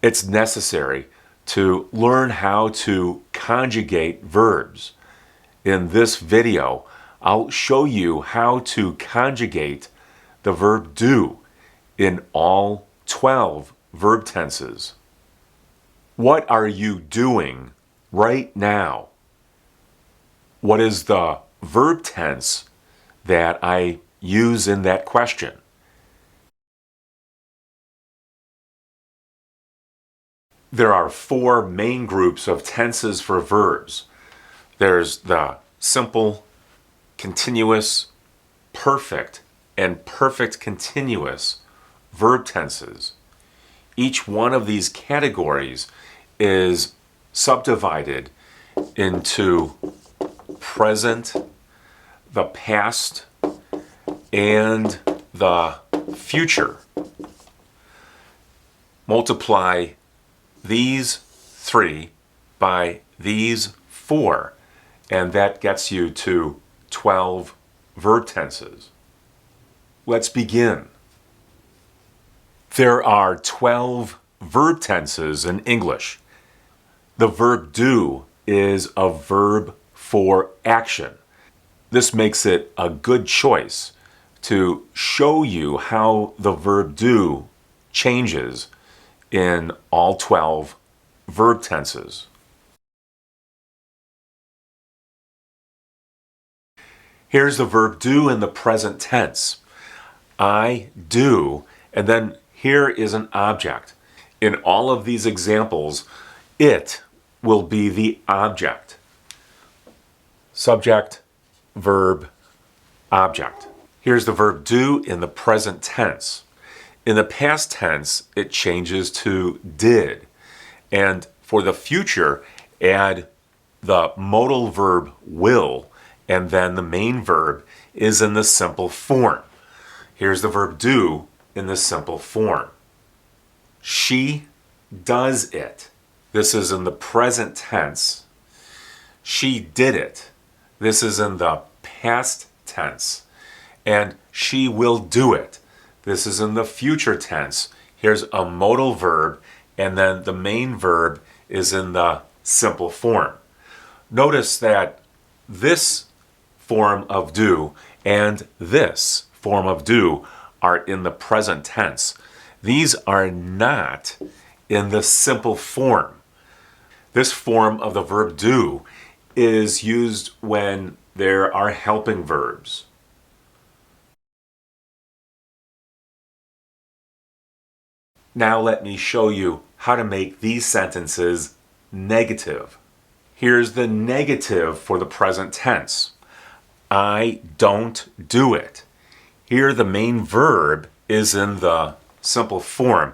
It's necessary to learn how to conjugate verbs. In this video, I'll show you how to conjugate the verb do in all 12 verb tenses. What are you doing right now? What is the verb tense that I use in that question? There are four main groups of tenses for verbs. There's the simple, continuous, perfect, and perfect continuous verb tenses. Each one of these categories is subdivided into present, the past, and the future. Multiply these three by these four, and that gets you to 12 verb tenses. Let's begin. There are 12 verb tenses in English. The verb do is a verb for action. This makes it a good choice to show you how the verb do changes in all 12 verb tenses. Here's the verb do in the present tense. I do, and then here is an object. In all of these examples, it will be the object. Subject, verb, object. Here's the verb do in the present tense. In the past tense, it changes to did. And for the future, add the modal verb will, and then the main verb is in the simple form. Here's the verb do in the simple form. She does it. This is in the present tense. She did it. This is in the past tense. And she will do it. This is in the future tense. Here's a modal verb, and then the main verb is in the simple form. Notice that this form of do and this form of do are in the present tense. These are not in the simple form. This form of the verb do is used when there are helping verbs. Now let me show you how to make these sentences negative. Here's the negative for the present tense. I don't do it. Here the main verb is in the simple form,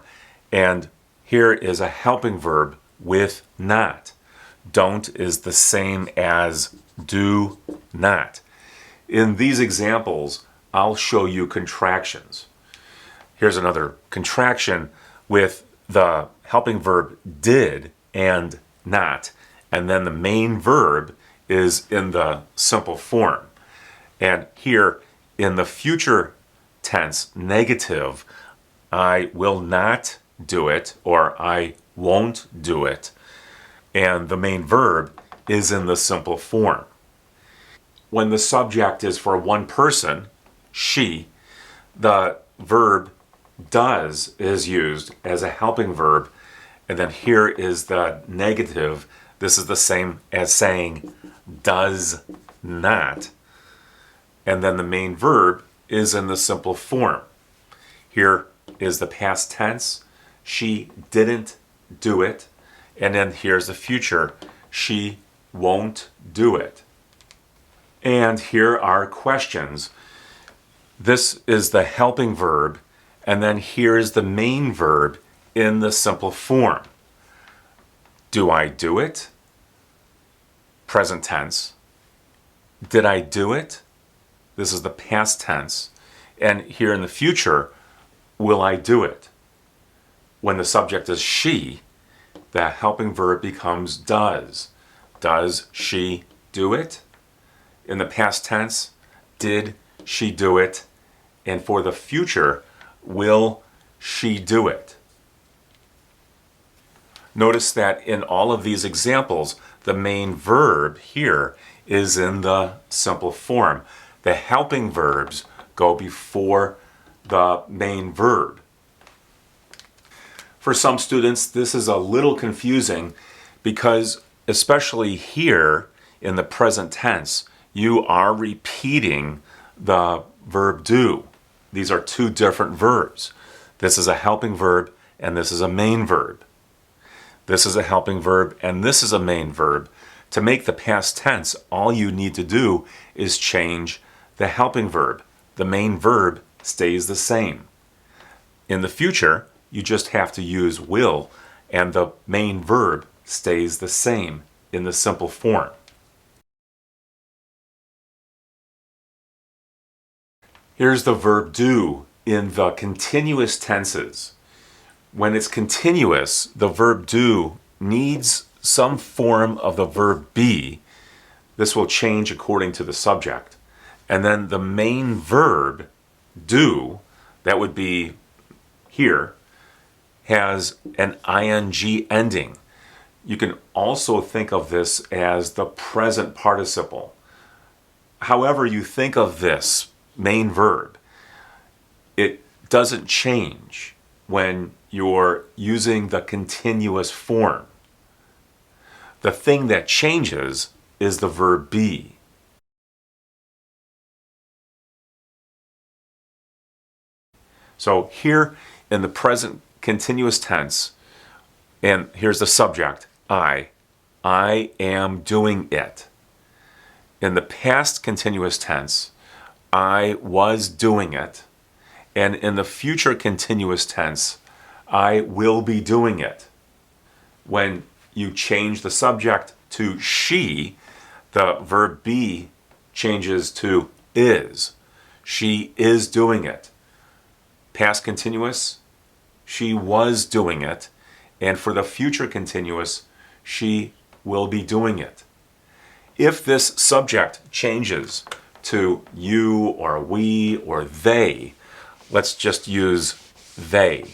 and here is a helping verb with not. Don't is the same as do not. In these examples, I'll show you contractions. Here's another contraction with the helping verb did and not, and then the main verb is in the simple form. And here in the future tense, negative, I will not do it, or I won't do it, and the main verb is in the simple form. When the subject is for one person, she, the verb does is used as a helping verb, and then here is the negative. This is the same as saying does not, and then the main verb is in the simple form. Here is the past tense. She didn't do it, and then here's the future. She won't do it. And here are questions. This is the helping verb, and then here is the main verb in the simple form. Do I do it? Present tense. Did I do it? This is the past tense. And here in the future, will I do it? When the subject is she, the helping verb becomes does. Does she do it? In the past tense, did she do it? And for the future, will she do it? Notice that in all of these examples, the main verb here is in the simple form. The helping verbs go before the main verb. For some students, this is a little confusing because, especially here in the present tense, you are repeating the verb do. These are two different verbs. This is a helping verb and this is a main verb. This is a helping verb and this is a main verb. To make the past tense, all you need to do is change the helping verb. The main verb stays the same. In the future, you just have to use will, and the main verb stays the same in the simple form. Here's the verb do in the continuous tenses. When it's continuous, the verb do needs some form of the verb be. This will change according to the subject. And then the main verb, do, that would be here, has an ing ending. You can also think of this as the present participle. However you think of this main verb, it doesn't change when you're using the continuous form. The thing that changes is the verb be. So here in the present continuous tense, and here's the subject, I am doing it. In the past continuous tense, I was doing it. And in the future continuous tense, I will be doing it. When you change the subject to she, the verb be changes to is. She is doing it. Past continuous, she was doing it. And for the future continuous, she will be doing it. If this subject changes to you or we or they, let's just use they.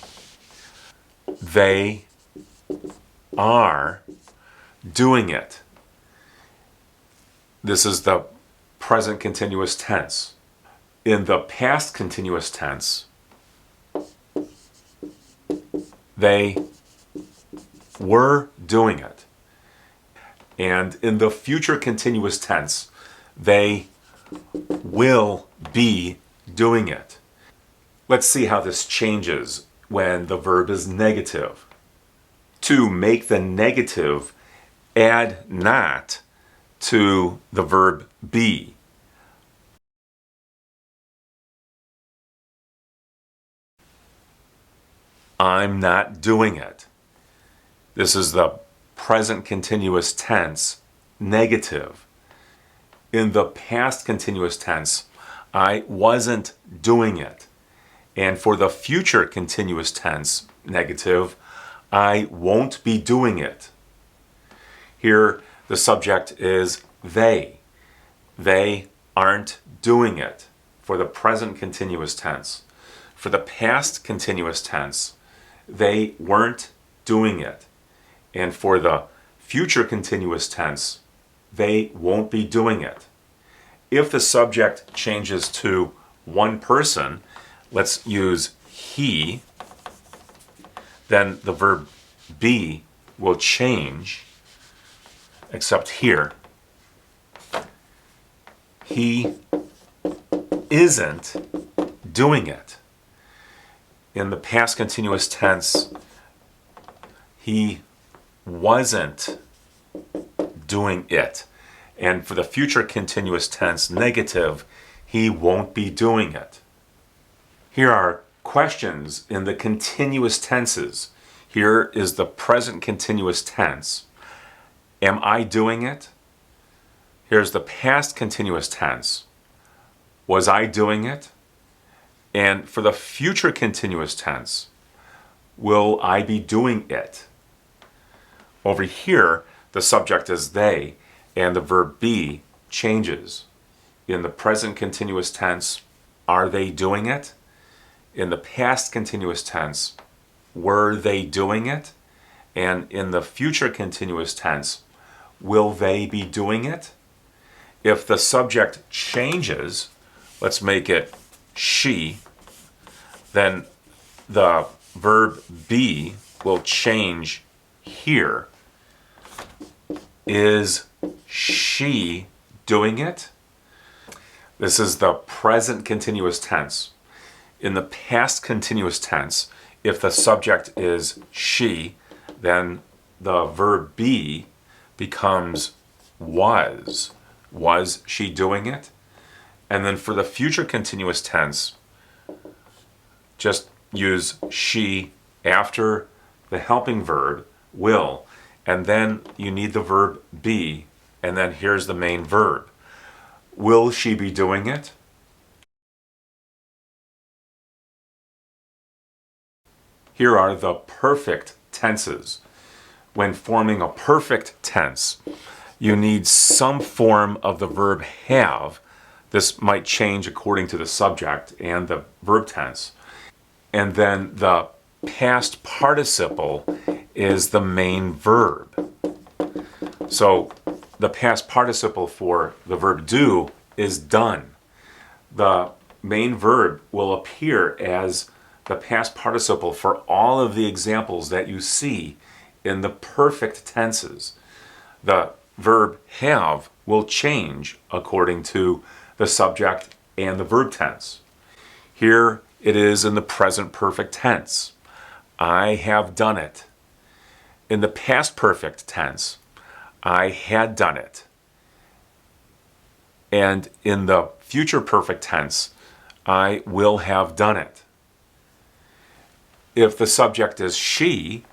They are doing it. This is the present continuous tense. In the past continuous tense, they were doing it. And in the future continuous tense, they will be doing it. Let's see how this changes when the verb is negative. To make the negative, add not to the verb be. I'm not doing it. This is the present continuous tense, negative. In the past continuous tense, I wasn't doing it. And for the future continuous tense, negative, I won't be doing it. Here, the subject is they. They aren't doing it for the present continuous tense. For the past continuous tense, they weren't doing it. And for the future continuous tense, they won't be doing it. If the subject changes to one person, let's use he, then the verb be will change, except here. He isn't doing it. In the past continuous tense, he wasn't doing it. And for the future continuous tense, negative, he won't be doing it. Here are questions in the continuous tenses. Here is the present continuous tense. Am I doing it? Here's the past continuous tense. Was I doing it? And for the future continuous tense, will I be doing it? Over here, the subject is they, and the verb be changes. In the present continuous tense, are they doing it? In the past continuous tense, were they doing it? And in the future continuous tense, will they be doing it? If the subject changes, let's make it she, then the verb be will change here. Is she doing it? This is the present continuous tense. In the past continuous tense, if the subject is she, then the verb be becomes was. Was she doing it? And then for the future continuous tense, just use she after the helping verb, will, and then you need the verb be, and then here's the main verb. Will she be doing it? Here are the perfect tenses. When forming a perfect tense, you need some form of the verb have. This might change according to the subject and the verb tense. And then the past participle is the main verb. So the past participle for the verb do is done. The main verb will appear as the past participle for all of the examples that you see in the perfect tenses. The verb have will change according to the subject and the verb tense. Here it is in the present perfect tense. I have done it. In the past perfect tense, I had done it. And in the future perfect tense, I will have done it. If the subject is she,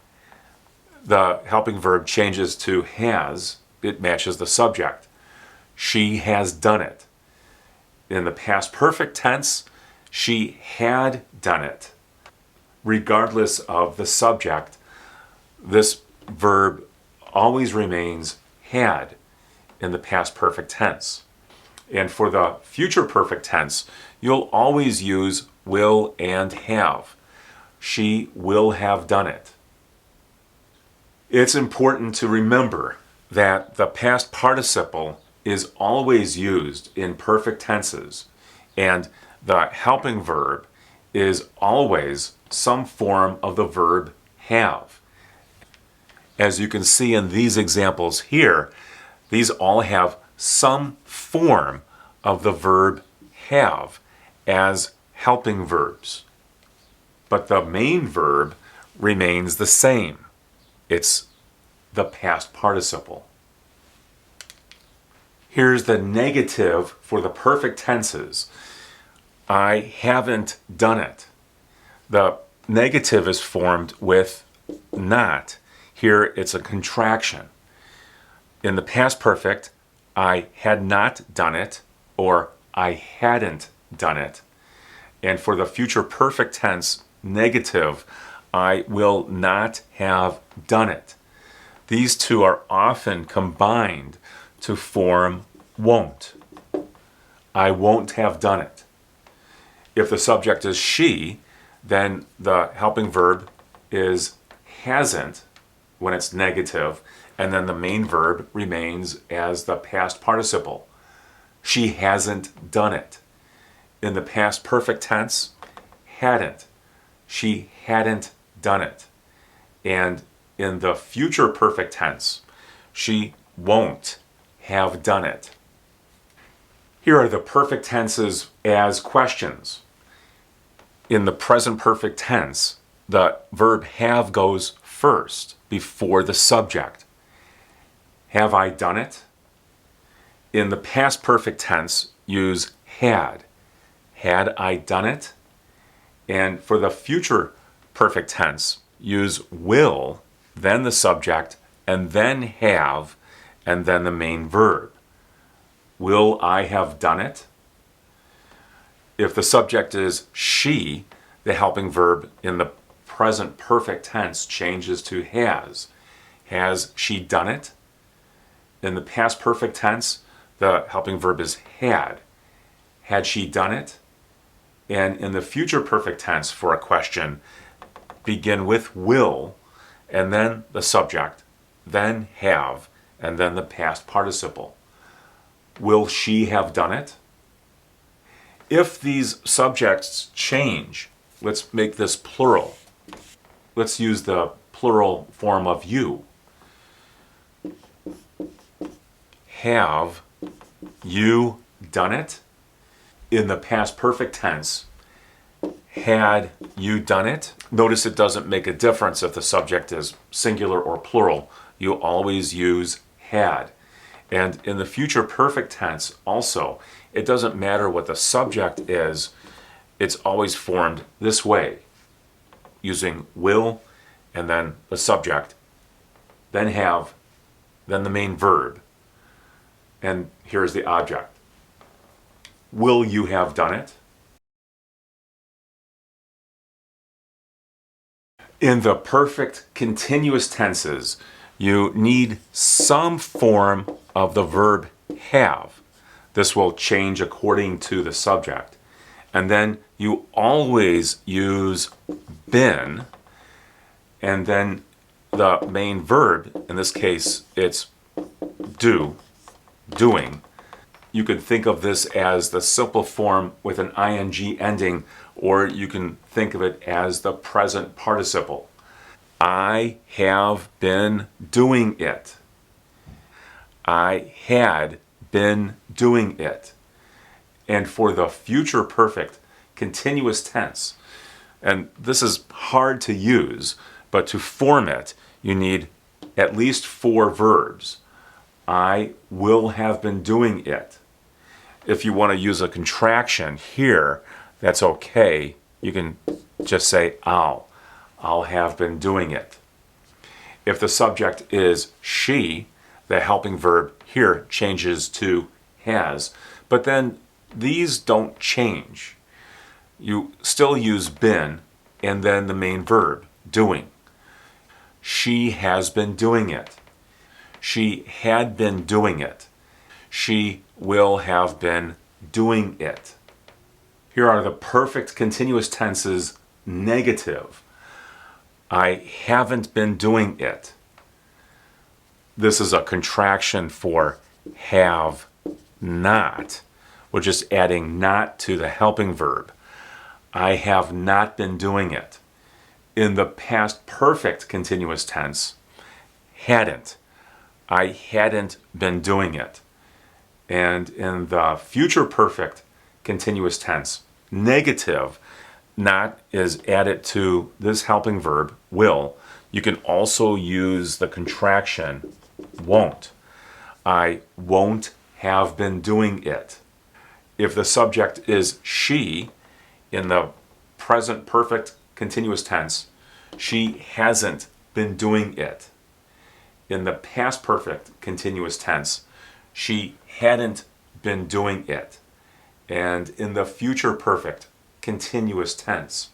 the helping verb changes to has. It matches the subject. She has done it. In the past perfect tense, she had done it. Regardless of the subject, this verb always remains had in the past perfect tense. And for the future perfect tense, you'll always use will and have. She will have done it. It's important to remember that the past participle is always used in perfect tenses, and the helping verb is always some form of the verb have. As you can see in these examples here, these all have some form of the verb have as helping verbs. But the main verb remains the same. It's the past participle. Here's the negative for the perfect tenses. I haven't done it. The negative is formed with not. Here it's a contraction. In the past perfect, I had not done it, or I hadn't done it. And for the future perfect tense, negative, I will not have done it. These two are often combined to form won't. I won't have done it. If the subject is she, then the helping verb is hasn't when it's negative, and then the main verb remains as the past participle. She hasn't done it. In the past perfect tense, hadn't. She hadn't done it. And in the future perfect tense, she won't have done it. Here are the perfect tenses as questions. In the present perfect tense, the verb have goes first before the subject. Have I done it? In the past perfect tense, use had. Had I done it? And for the future perfect tense, use will, then the subject, and then have, and then the main verb. Will I have done it? If the subject is she, the helping verb in the present perfect tense changes to has. Has she done it? In the past perfect tense, the helping verb is had. Had she done it? And in the future perfect tense for a question, begin with will, and then the subject, then have, and then the past participle. Will she have done it? If these subjects change, let's make this plural. Let's use the plural form of you. Have you done it? In the past perfect tense, had you done it? Notice it doesn't make a difference if the subject is singular or plural. You always use had. And in the future perfect tense also, it doesn't matter what the subject is, it's always formed this way, using will and then the subject, then have, then the main verb, and here's the object. Will you have done it? In the perfect continuous tenses, you need some form of the verb have. This will change according to the subject. And then you always use been, and then the main verb, in this case it's do, doing. You could think of this as the simple form with an ing ending, or you can think of it as the present participle. I have been doing it. I had been doing it. And for the future perfect continuous tense, and this is hard to use, but to form it, you need at least 4 verbs. I will have been doing it. If you want to use a contraction here, that's okay. You can just say I'll have been doing it. If the subject is she, the helping verb here changes to has, but then these don't change. You still use been and then the main verb, doing. She has been doing it. She had been doing it. She will have been doing it. Here are the perfect continuous tenses negative. I haven't been doing it. This is a contraction for have not. We're just adding not to the helping verb. I have not been doing it. In the past perfect continuous tense, hadn't. I hadn't been doing it. And in the future perfect continuous tense, negative, not is added to this helping verb, will. You can also use the contraction won't. I won't have been doing it. If the subject is she, in the present perfect continuous tense, she hasn't been doing it. In the past perfect continuous tense, she hadn't been doing it. And in the future perfect continuous tense,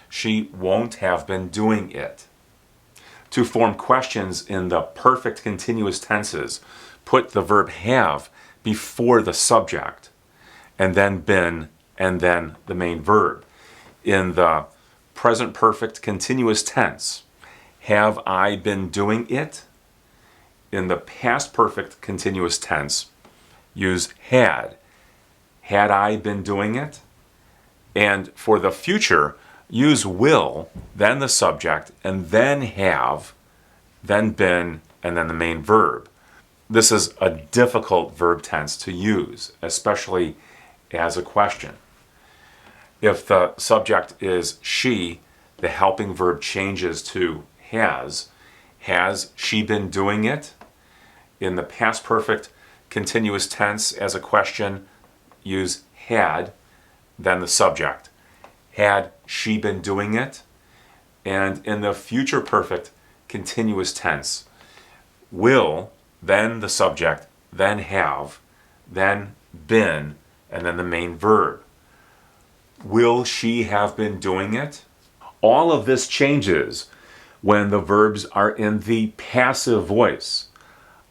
she won't have been doing it. To form questions in the perfect continuous tenses, put the verb have before the subject, and then been, and then the main verb. In the present perfect continuous tense, have I been doing it? In the past perfect continuous tense, use had. Had I been doing it? And for the future, use will, then the subject, and then have, then been, and then the main verb. This is a difficult verb tense to use, especially as a question. If the subject is she, the helping verb changes to has. Has she been doing it? In the past perfect continuous tense as a question, use had, then the subject. Had she been doing it? And in the future perfect continuous tense, will, then the subject, then have, then been, and then the main verb. Will she have been doing it? All of this changes when the verbs are in the passive voice.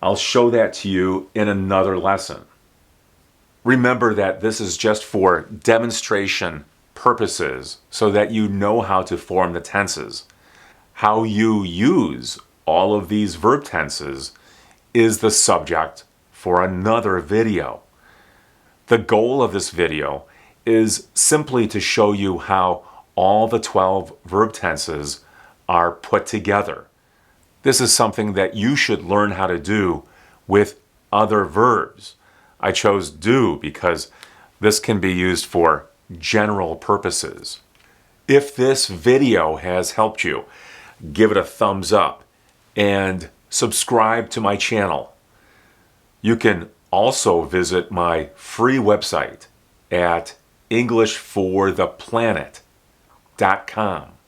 I'll show that to you in another lesson. Remember that this is just for demonstration purposes so that you know how to form the tenses. How you use all of these verb tenses is the subject for another video. The goal of this video is simply to show you how all the 12 verb tenses are put together. This is something that you should learn how to do with other verbs. I chose do because this can be used for general purposes. If this video has helped you, give it a thumbs up and subscribe to my channel. You can also visit my free website at EnglishForThePlanet.com.